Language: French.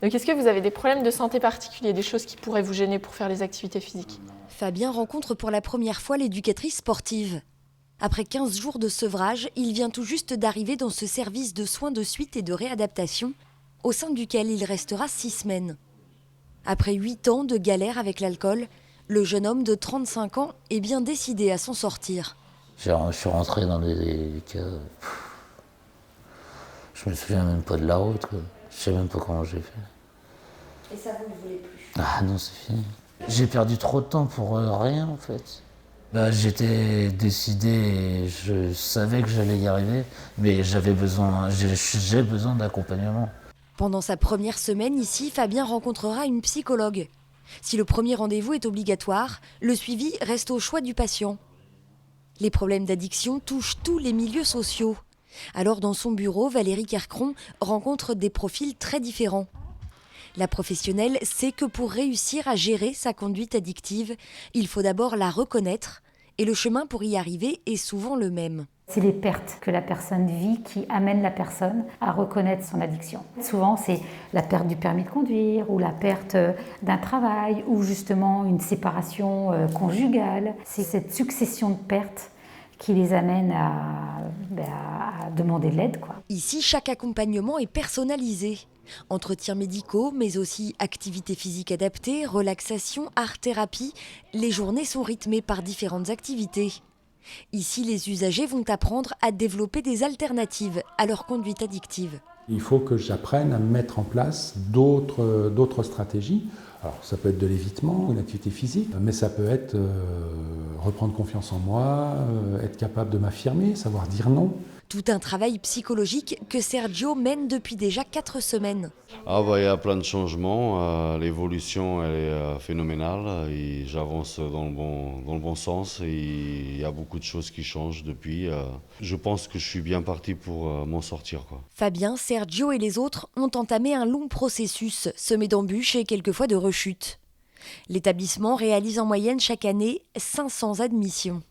Donc est-ce que vous avez des problèmes de santé particuliers, des choses qui pourraient vous gêner pour faire les activités physiques? Fabien rencontre pour la première fois l'éducatrice sportive. Après 15 jours de sevrage, il vient tout juste d'arriver dans ce service de soins de suite et de réadaptation, au sein duquel il restera 6 semaines. Après 8 ans de galère avec l'alcool, le jeune homme de 35 ans est bien décidé à s'en sortir. Je suis rentré dans des cas. Je me souviens même pas de la route, quoi. Je sais même pas comment j'ai fait. Et ça, vous ne voulez plus? Ah non, c'est fini. J'ai perdu trop de temps pour rien, en fait. J'étais décidé et je savais que j'allais y arriver, mais j'ai besoin d'accompagnement. Pendant sa première semaine ici, Fabien rencontrera une psychologue. Si le premier rendez-vous est obligatoire, le suivi reste au choix du patient. Les problèmes d'addiction touchent tous les milieux sociaux. Alors dans son bureau, Valérie Kercron rencontre des profils très différents. La professionnelle sait que pour réussir à gérer sa conduite addictive, il faut d'abord la reconnaître et le chemin pour y arriver est souvent le même. C'est les pertes que la personne vit qui amènent la personne à reconnaître son addiction. Souvent, c'est la perte du permis de conduire ou la perte d'un travail ou justement une séparation conjugale. C'est cette succession de pertes qui les amène à demander de l'aide, quoi. Ici, chaque accompagnement est personnalisé. Entretiens médicaux, mais aussi activités physiques adaptées, relaxation, art-thérapie. Les journées sont rythmées par différentes activités. Ici, les usagers vont apprendre à développer des alternatives à leur conduite addictive. Il faut que j'apprenne à mettre en place d'autres stratégies. Alors, ça peut être de l'évitement, une activité physique, mais ça peut être reprendre confiance en moi, être capable de m'affirmer, savoir dire non. Tout un travail psychologique que Sergio mène depuis déjà 4 semaines. Il y a plein de changements, l'évolution elle est phénoménale et j'avance dans le bon sens et il y a beaucoup de choses qui changent depuis. Je pense que je suis bien parti pour m'en sortir, quoi. Fabien, Sergio et les autres ont entamé un long processus, semé d'embûches et quelquefois de rechutes. L'établissement réalise en moyenne chaque année 500 admissions.